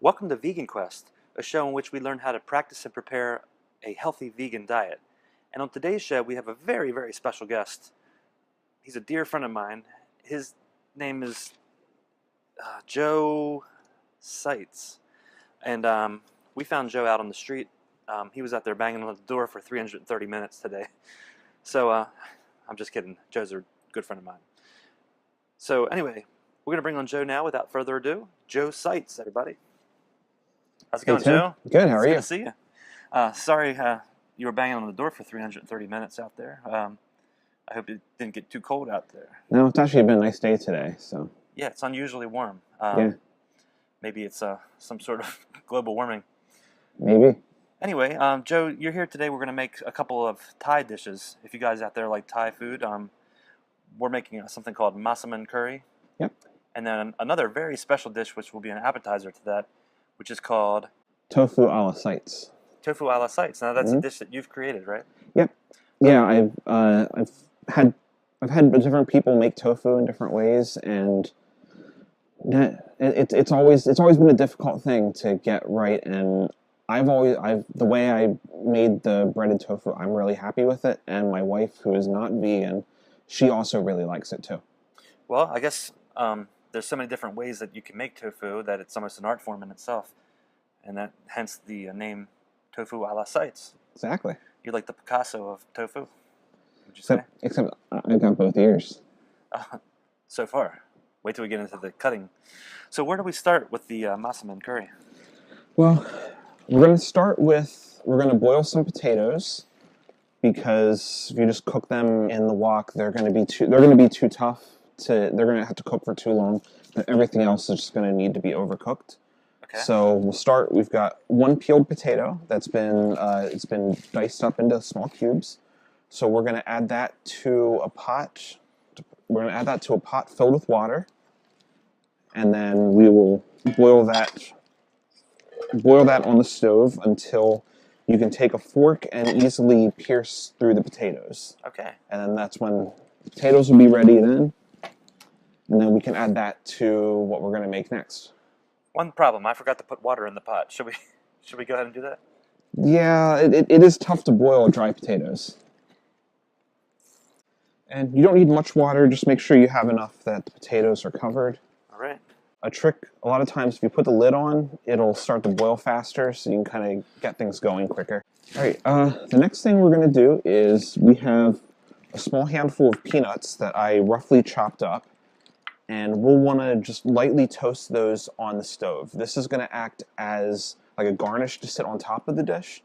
Welcome to Vegan Quest, a show in which we learn how to practice and prepare a healthy vegan diet. And on today's show, we have a very, very special guest. He's a dear friend of mine. His name is Joe Seitz. And we found Joe out on the street. He was out there banging on the door for 330 minutes today. So I'm just kidding. Joe's a good friend of mine. So anyway, we're going to bring on Joe now without further ado. Joe Seitz, everybody. How's it going, Joe? Good, how are you? Good to see you. Sorry you were banging on the door for 330 minutes out there. I hope it didn't get too cold out there. No, it's actually been a nice day today, so. Yeah, it's unusually warm. Yeah. Maybe it's some sort of global warming. Maybe. Anyway, Joe, you're here today. We're going to make a couple of Thai dishes. If you guys out there like Thai food, we're making something called Massaman Curry. Yep. And then another very special dish, which will be an appetizer to that, which is called Tofu a la Seitz. Tofu a la Seitz. Now that's a dish that you've created, right? Yep. Yeah, I've had different people make tofu in different ways, and it's always been a difficult thing to get right. And the way I made the breaded tofu, I'm really happy with it, and my wife, who is not vegan, she also really likes it too. Well, I guess there's so many different ways that you can make tofu that it's almost an art form in itself, and that hence the name Tofu a la Seitz. Exactly. You're like the Picasso of tofu, would you say? Except I've got both ears. So far. Wait till we get into the cutting. So where do we start with the Massaman Curry? Well, we're going to boil some potatoes, because if you just cook them in the wok, they're going to be too tough. They're going to have to cook for too long. But everything else is just going to need to be overcooked. Okay. So we'll start. We've got one peeled potato that's been it's been diced up into small cubes. So we're going to add that to a pot. We're going to add that to a pot filled with water, and then we will boil that on the stove until you can take a fork and easily pierce through the potatoes. Okay. And then that's when the potatoes will be ready then. And then we can add that to what we're going to make next. One problem, I forgot to put water in the pot. Should we go ahead and do that? Yeah, it is tough to boil dry potatoes. And you don't need much water, just make sure you have enough that the potatoes are covered. All right. A trick, a lot of times if you put the lid on, it'll start to boil faster, so you can kind of get things going quicker. All right, the next thing we're going to do is we have a small handful of peanuts that I roughly chopped up, and we'll want to just lightly toast those on the stove. This is going to act as like a garnish to sit on top of the dish,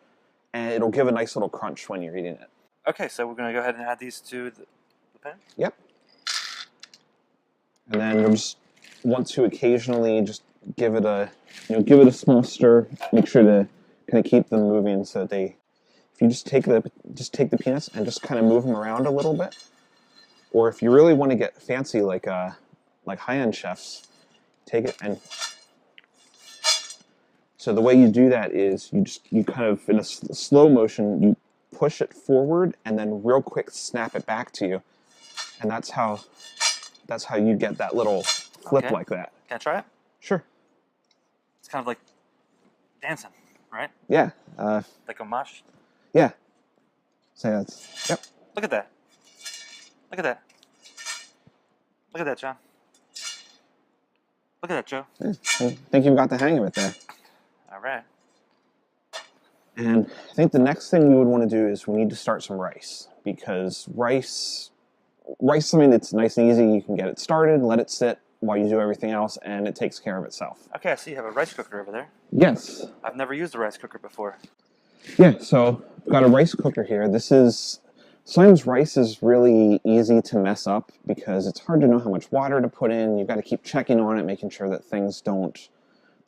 and it'll give a nice little crunch when you're eating it. Okay, so we're going to go ahead and add these to the pan? Yep. And then you'll just want to occasionally just give it a small stir. Make sure to kind of keep them moving so if you just take the peanuts and just kind of move them around a little bit. Or if you really want to get fancy like high-end chefs, take it and so the way you do that is you kind of in a slow motion you push it forward and then real quick snap it back to you, and that's how you get that little flip like that. Can I try it? Sure. It's kind of like dancing, right? Yeah. Like a mosh. Yeah. So that's yep. Look at that. Look at that. Look at that, John. Look at that, Joe. Yeah, I think you've got the hang of it there. All right. And I think the next thing we would want to do is we need to start some rice, because rice is something that's nice and easy. You can get it started, let it sit while you do everything else, and it takes care of itself. Okay, I see you have a rice cooker over there. Yes. I've never used a rice cooker before. Yeah, so I've got a rice cooker here. Sometimes rice is really easy to mess up because it's hard to know how much water to put in. You've got to keep checking on it, making sure that the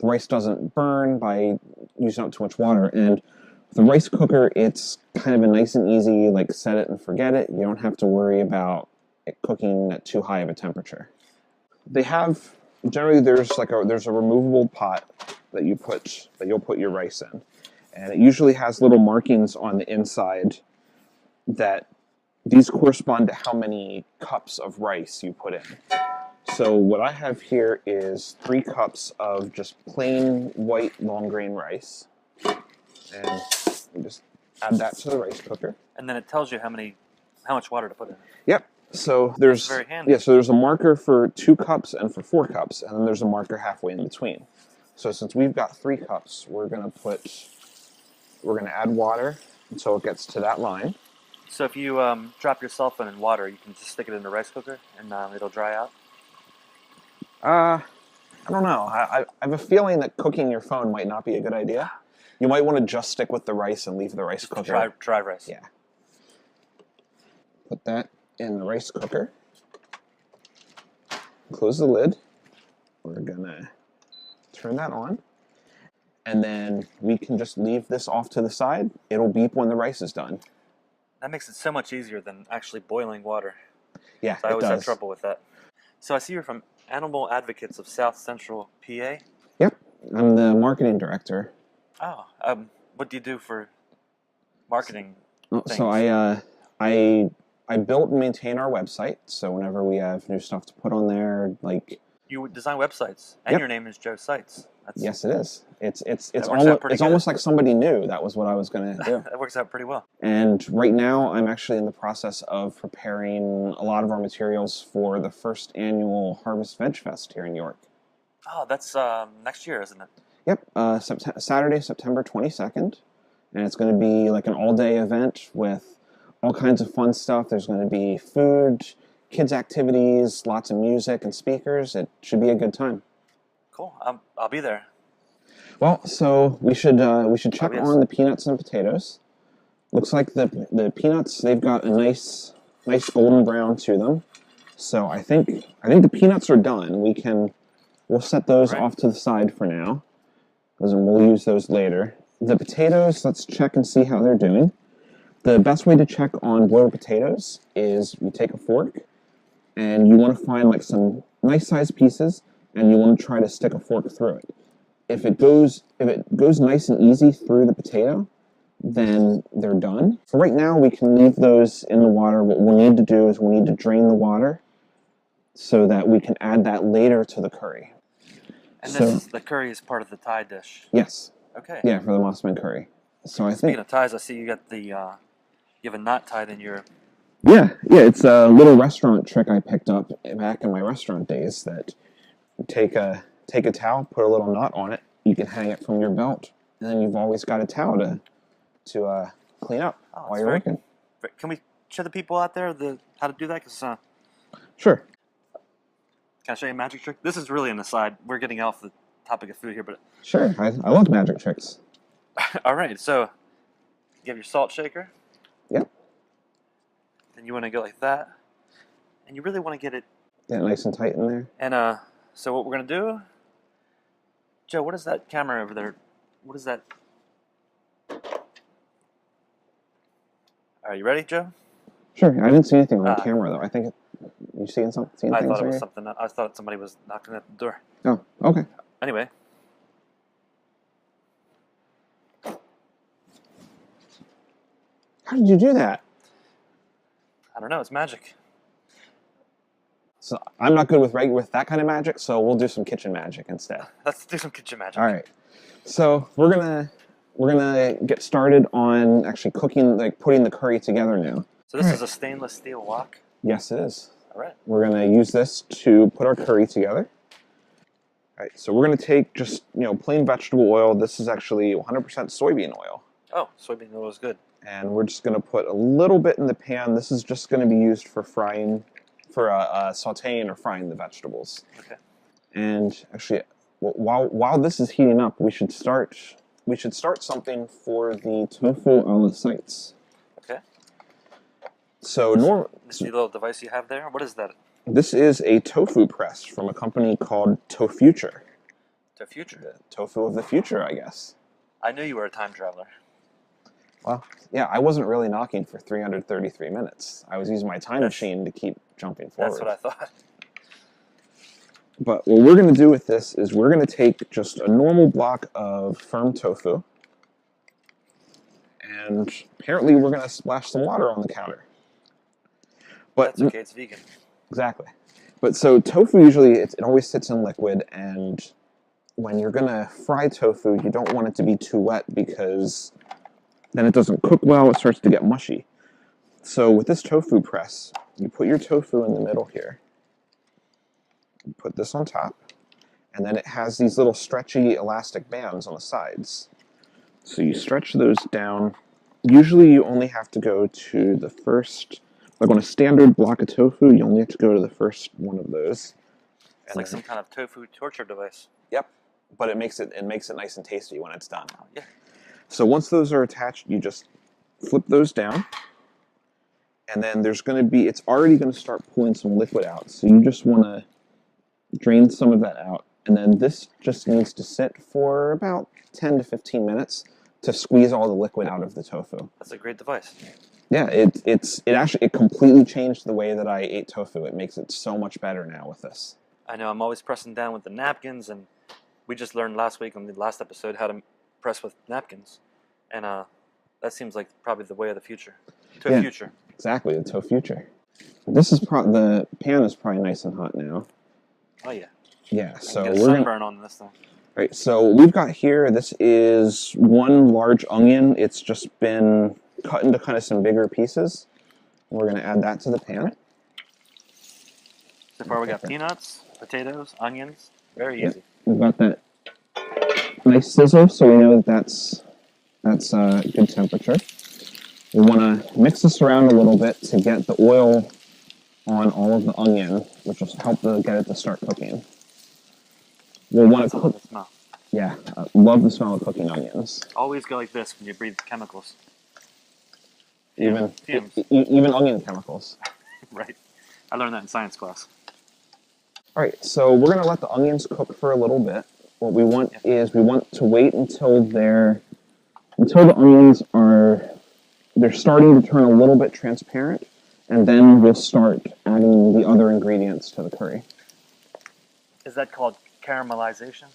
rice doesn't burn by using up too much water. And with the rice cooker, it's kind of a nice and easy, like set it and forget it. You don't have to worry about it cooking at too high of a temperature. Generally there's a removable pot that you'll put your rice in. And it usually has little markings on the inside that these correspond to how many cups of rice you put in. So what I have here is 3 cups of just plain white long grain rice. And we just add that to the rice cooker. And then it tells you how much water to put in it. Yep. So there's very handy. so there's a marker for 2 cups and for 4 cups, and then there's a marker halfway in between. So since we've got 3 cups, we're gonna add water until it gets to that line. So if you drop your cell phone in water, you can just stick it in the rice cooker and it'll dry out. I don't know. I have a feeling that cooking your phone might not be a good idea. You might want to just stick with the rice and leave the rice cooker. Dry rice. Yeah. Put that in the rice cooker. Close the lid. We're gonna turn that on. And then we can just leave this off to the side. It'll beep when the rice is done. That makes it so much easier than actually boiling water. Yeah, so I always have trouble with that. So I see you're from Animal Advocates of South Central PA. Yep, I'm the marketing director. Oh, what do you do for marketing things? So I built and maintain our website. So whenever we have new stuff to put on there, like you design websites, and your name is Joe Sites. Yes, it is. It's almost almost like somebody knew that was what I was going to do. That works out pretty well. And right now, I'm actually in the process of preparing a lot of our materials for the first annual Harvest Veg Fest here in York. Oh, that's next year, isn't it? Yep, Saturday, September 22nd, and it's going to be like an all-day event with all kinds of fun stuff. There's going to be food, kids' activities, lots of music and speakers. It should be a good time. Cool. I'll be there. Well, so we should check on the peanuts and potatoes. Looks like the peanuts, they've got a nice golden brown to them. So I think the peanuts are done. We'll set those off to the side for now, because we'll use those later. The potatoes, let's check and see how they're doing. The best way to check on boiled potatoes is you take a fork and you want to find like some nice sized pieces, and you want to try to stick a fork through it. If it goes nice and easy through the potato, then they're done. For right now, we can leave those in the water. What we'll need to do is we'll need to drain the water so that we can add that later to the curry. And the curry is part of the Thai dish. Yes. Okay. Yeah, for the Massaman Curry. So Speaking of Thais, I see you got you have a knot tied in your. Yeah. It's a little restaurant trick I picked up back in my restaurant days. That take a towel, put a little knot on it. You can hang it from your belt, and then you've always got a towel to clean up while you're working. Can we show the people out there how to do that? Sure. Can I show you a magic trick? This is really an aside. We're getting off the topic of food here, but sure. I love magic tricks. All right. So you have your salt shaker. Yep. Then you want to go like that, and you really want to get it nice and tight in there. And so what we're gonna do, Joe, what is that camera over there? What is that? Are you ready, Joe? Sure. I didn't see anything on the camera though. I think you seeing something. I thought it was something. I thought somebody was knocking at the door. Oh, okay. Anyway. How did you do that? I don't know. It's magic. So I'm not good with that kind of magic, so we'll do some kitchen magic instead. Let's do some kitchen magic. All right. So we're gonna get started on actually cooking, like putting the curry together now. So this is a stainless steel wok? Yes, it is. All right. We're gonna use this to put our curry together. All right. So we're gonna take just plain vegetable oil. This is actually 100% soybean oil. Oh, soybean oil is good. And we're just gonna put a little bit in the pan. This is just gonna be used for frying. For sautéing or frying the vegetables. Okay. And actually, while this is heating up, we should start something for the tofu a la sites. Okay. So this little device you have there, what is that? This is a tofu press from a company called Tofuture. Tofuture. The tofu of the future, I guess. I knew you were a time traveler. Well, yeah, I wasn't really knocking for 333 minutes. I was using my time machine to keep jumping forward. That's what I thought. But what we're going to do with this is we're going to take just a normal block of firm tofu, and apparently we're going to splash some water on the counter. But that's okay, it's vegan. Exactly. But so tofu usually, it always sits in liquid, and when you're going to fry tofu, you don't want it to be too wet because then it doesn't cook well, it starts to get mushy. So with this tofu press, you put your tofu in the middle here, you put this on top, and then it has these little stretchy elastic bands on the sides. So you stretch those down. Usually you only have to go to the first, like on a standard block of tofu, you only have to go to the first one of those. It's like some kind of tofu torture device. Yep, but it makes it nice and tasty when it's done. Oh, yeah. So once those are attached, you just flip those down, and then there's going to be, it's already going to start pulling some liquid out. So you just want to drain some of that out, and then this just needs to sit for about 10 to 15 minutes to squeeze all the liquid out of the tofu. That's a great device. Yeah, it completely changed the way that I ate tofu. It makes it so much better now with this. I know I'm always pressing down with the napkins, and we just learned last week on the last episode how to press with napkins, and that seems like probably the way of the future. Future. Exactly, the tofu future. This is the pan is probably nice and hot now. Oh yeah. Yeah, so we're gonna sunburn on this thing. Right, so we've got here, this is one large onion. It's just been cut into kind of some bigger pieces. We're going to add that to the pan. So far we got peanuts, potatoes, onions. Very easy. We've got that nice sizzle, so we know that that's good temperature. We want to mix this around a little bit to get the oil on all of the onion, which will help get it to start cooking. We'll want to cook. Smell. Yeah, love the smell of cooking onions. Always go like this when you breathe chemicals. Even Fumes. Even onion chemicals. Right. I learned that in science class. All right, so we're going to let the onions cook for a little bit. What we want is we want to wait until the onions they're starting to turn a little bit transparent, and then we'll start adding the other ingredients to the curry. Is that called caramelization?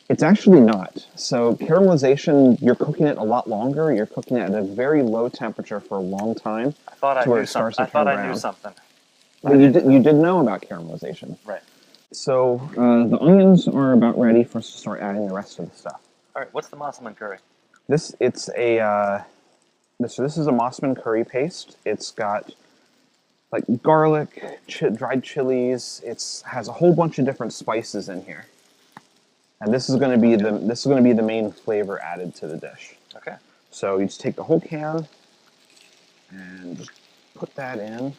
It's actually not. So caramelization, you're cooking it a lot longer. You're cooking it at a very low temperature for a long time. I thought I knew something. Well, you did know about caramelization. Right. So the onions are about ready for us to start adding the rest of the stuff. All right, what's the Massaman Curry? This is a Massaman Curry paste. It's got like garlic, dried chilies. It has a whole bunch of different spices in here, and this is going to be the main flavor added to the dish. Okay. So you just take the whole can and just put that in.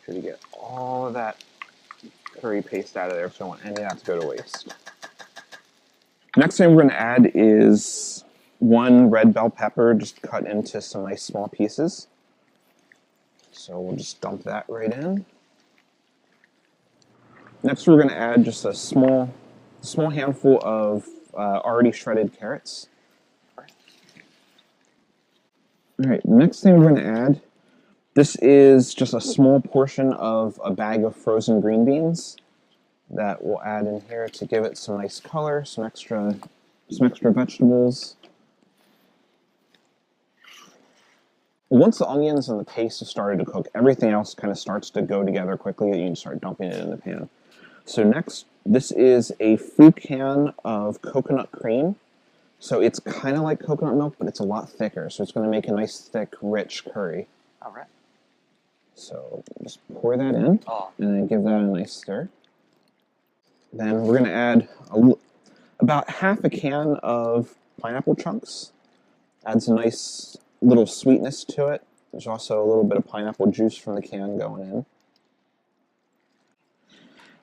Try to get all of that curry paste out of there, so I don't want any of that to go to waste. Next thing we're going to add is one red bell pepper, just cut into some nice small pieces. So we'll just dump that right in. Next we're going to add just a small handful of already shredded carrots. All right, next thing we're going to add, this is just a small portion of a bag of frozen green beans that we'll add in here to give it some nice color, some extra vegetables. Once the onions and the paste have started to cook, everything else kind of starts to go together quickly, and you can start dumping it in the pan. So next, this is a full can of coconut cream. So it's kind of like coconut milk, but it's a lot thicker. So it's going to make a nice, thick, rich curry. All right. So just pour that in, and then give that a nice stir. Then we're going to add about half a can of pineapple chunks. Adds a nice little sweetness to it. There's also a little bit of pineapple juice from the can going in.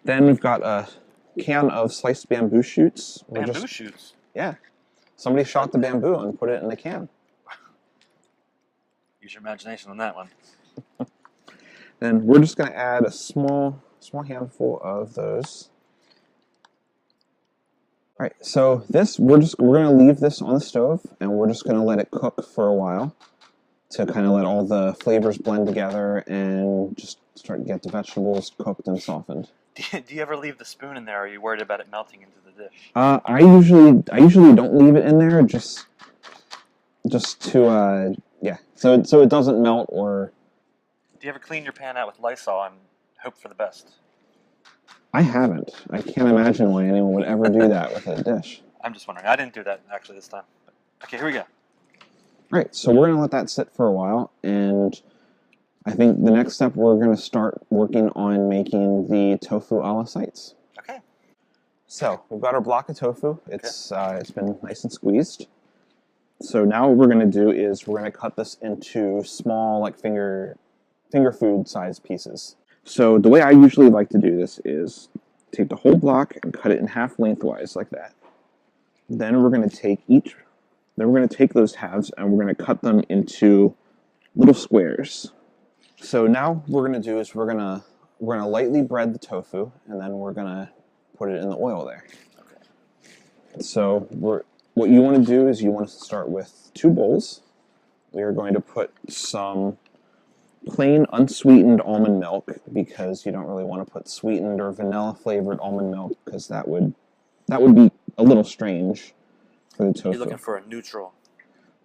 Then we've got a can of sliced bamboo shoots. Bamboo shoots? Yeah. Somebody shot the bamboo and put it in the can. Use your imagination on that one. Then we're just going to add a small handful of those. All right, so we're going to leave this on the stove, and we're just going to let it cook for a while to kind of let all the flavors blend together and just start to get the vegetables cooked and softened. Do you ever leave the spoon in there, or are you worried about it melting into the dish? I usually don't leave it in there, just to so it doesn't melt. Or do you ever clean your pan out with Lysol and hope for the best. I haven't. I can't imagine why anyone would ever do that with a dish. I'm just wondering. I didn't do that actually this time. Okay, here we go. All right, so we're gonna let that sit for a while, and I think the next step we're gonna start working on making the tofu a la sites. Okay. So we've got our block of tofu. It's been nice and squeezed. So now what we're gonna do is we're gonna cut this into small, like finger food size pieces. So the way I usually like to do this is take the whole block and cut it in half lengthwise like that. Then we're going to take those halves and we're going to cut them into little squares. So now what we're going to do is we're going to lightly bread the tofu and then we're going to put it in the oil there. Okay. So what you want to do is you want to start with 2 bowls. We are going to put some plain unsweetened almond milk because you don't really want to put sweetened or vanilla flavored almond milk because that would be a little strange for the tofu. You're looking for a neutral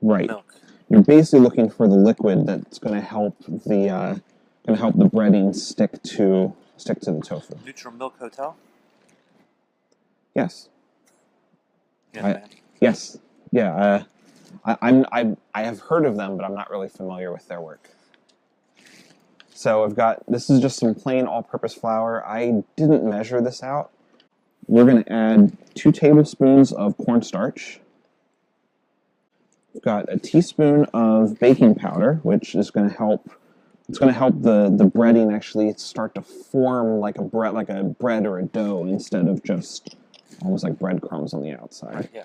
right. milk. You're basically looking for the liquid that's going to help the breading stick to the tofu. Neutral Milk Hotel? Yes. Yeah. Yes. Yeah. I have heard of them, but I'm not really familiar with their work. So this is just some plain all-purpose flour. I didn't measure this out. We're going to add 2 tablespoons of cornstarch. We've got a teaspoon of baking powder, which is going to help. It's going to help the breading actually start to form like a bread or a dough instead of just almost like breadcrumbs on the outside. Right, yeah.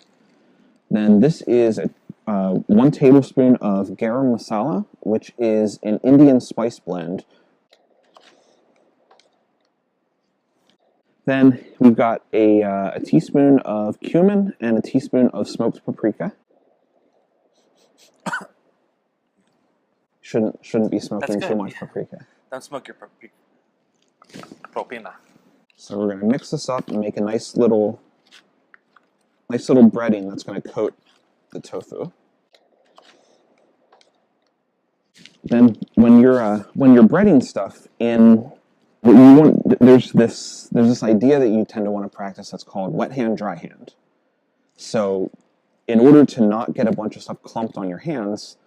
Then this is 1 tablespoon of garam masala, which is an Indian spice blend. Then we've got a teaspoon of cumin and a teaspoon of smoked paprika. Shouldn't be smoking too much paprika. Don't smoke your propina. So we're going to mix this up and make a nice little breading that's going to coat the tofu. Then when you're breading stuff in, what you want, there's this idea that you tend to want to practice that's called wet hand, dry hand. So in order to not get a bunch of stuff clumped on your hands,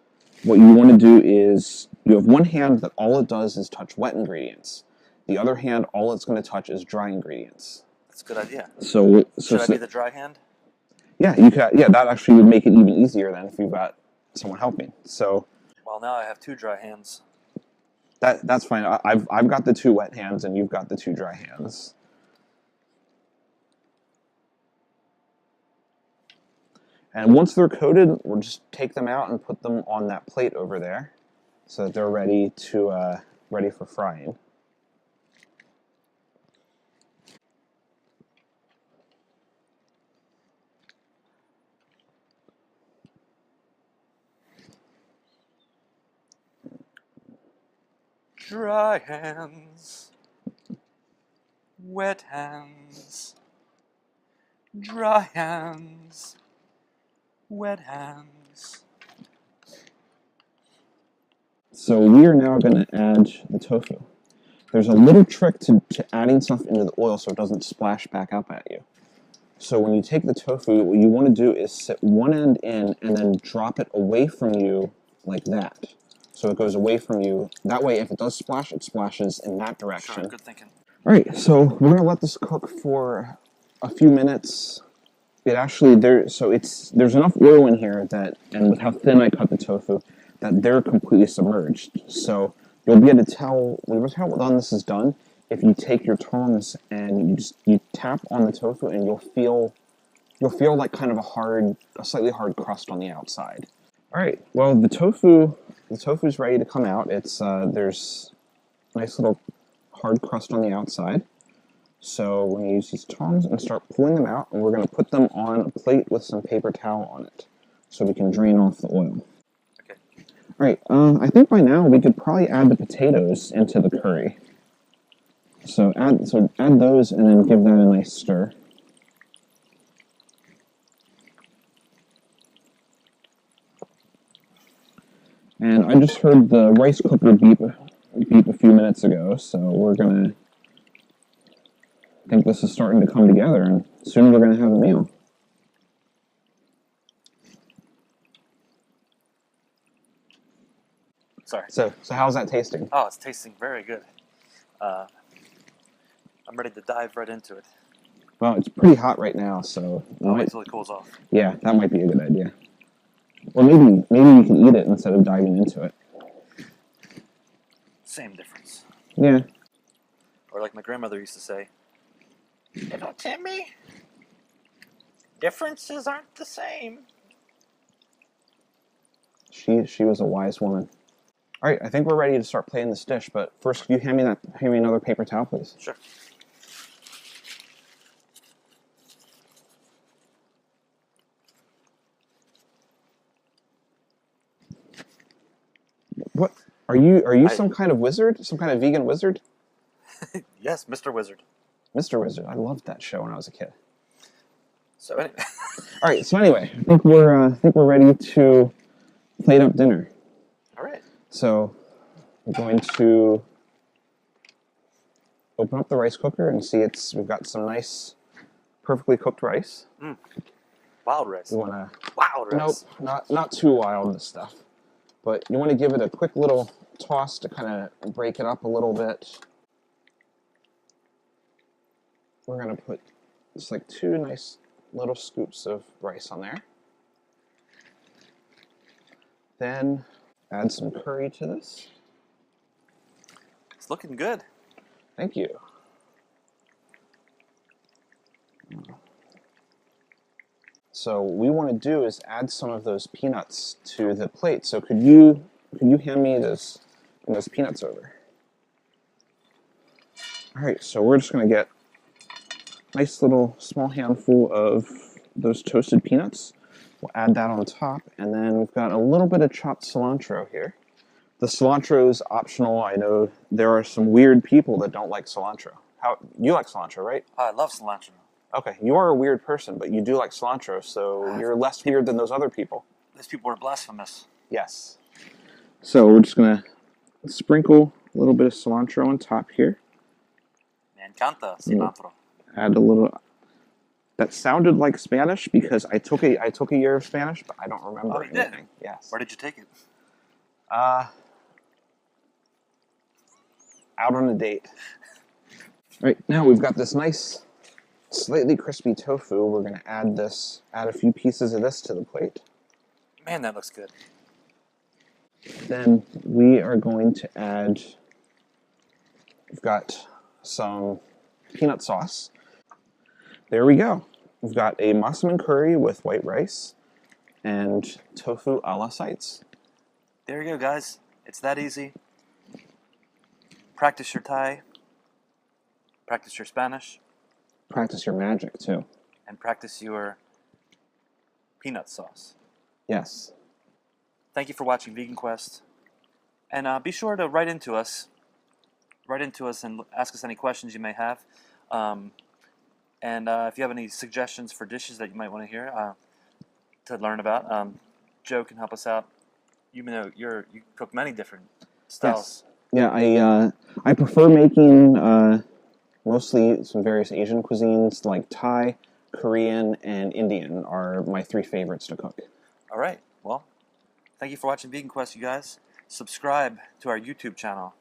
what you want to do is you have one hand that all it does is touch wet ingredients. The other hand, all it's going to touch is dry ingredients. That's a good idea. So should I be the dry hand? Yeah, you could. Yeah, that actually would make it even easier then if you've got someone helping. So. Well, now I have 2 dry hands. That's fine. I've got the 2 wet hands and you've got the 2 dry hands. And once they're coated, we'll just take them out and put them on that plate over there, so that they're ready for frying. Dry hands, wet hands, dry hands, wet hands. So we are now going to add the tofu. There's a little trick to adding stuff into the oil so it doesn't splash back up at you. So when you take the tofu, what you want to do is sit one end in and then drop it away from you like that. So it goes away from you. That way, if it does splash, it splashes in that direction. Sure, good thinking. All right, so we're going to let this cook for a few minutes. There's enough oil in here and with how thin I cut the tofu, that they're completely submerged. So you'll be able to tell when this is done if you take your tongs and you tap on the tofu and you'll feel like kind of a slightly hard crust on the outside. All right, well the tofu's ready to come out. There's a nice little hard crust on the outside. So we're going to use these tongs and start pulling them out, and we're going to put them on a plate with some paper towel on it so we can drain off the oil. Okay. All right, I think by now we could probably add the potatoes into the curry. So add those and then give that a nice stir. And I just heard the rice cooker beep beep a few minutes ago, so we're gonna. I think this is starting to come together, and soon we're gonna have a meal. Sorry. So how's that tasting? Oh, it's tasting very good. I'm ready to dive right into it. Well, it's pretty hot right now, so I'll wait till it cools off. yeah, that might be a good idea. Or maybe you can eat it instead of diving into it. Same difference. Yeah. Or like my grandmother used to say, "Little Timmy, differences aren't the same." She was a wise woman. All right, I think we're ready to start playing this dish, but first, could you hand me another paper towel, please? Sure. What are you some kind of wizard? Some kind of vegan wizard? Yes, Mr. Wizard. Mr. Wizard. I loved that show when I was a kid. So anyway. All right, so anyway, I think we're ready to plate up dinner. All right. So we're going to open up the rice cooker and see we've got some nice, perfectly cooked rice. Wild rice. You want to Wild rice. Nope, not too wild this stuff. But you want to give it a quick little toss to kind of break it up a little bit. We're going to put just like 2 nice little scoops of rice on there. Then add some curry to this. It's looking good. Thank you. So what we want to do is add some of those peanuts to the plate. So could you hand me those peanuts over? All right, so we're just going to get a nice little small handful of those toasted peanuts. We'll add that on top, and then we've got a little bit of chopped cilantro here. The cilantro is optional. I know there are some weird people that don't like cilantro. You like cilantro, right? Oh, I love cilantro. Okay, you are a weird person, but you do like cilantro, so you're less weird than those other people. Those people are blasphemous. Yes. So we're just gonna sprinkle a little bit of cilantro on top here. Me encanta cilantro. Add a little. That sounded like Spanish because I took a year of Spanish, but I don't remember anything. Did? Yes. Where did you take it? Out on a date. All right, now we've got this nice, slightly crispy tofu. We're gonna add a few pieces of this to the plate. Man, that looks good. Then we are going to add, we've got some peanut sauce. There we go. We've got a Massaman Curry with white rice and tofu a la sites. There you go, guys. It's that easy. Practice your Thai. Practice your Spanish. Practice your magic, too. And practice your peanut sauce. Yes. Thank you for watching Vegan Quest. And be sure to write into us. Write into us and ask us any questions you may have. And if you have any suggestions for dishes that you might want to hear, to learn about, Joe can help us out. You know, you cook many different styles. Yes. Yeah, I prefer making mostly some various Asian cuisines like Thai, Korean, and Indian are my 3 favorites to cook. All right. Well, thank you for watching Vegan Quest, you guys. Subscribe to our YouTube channel.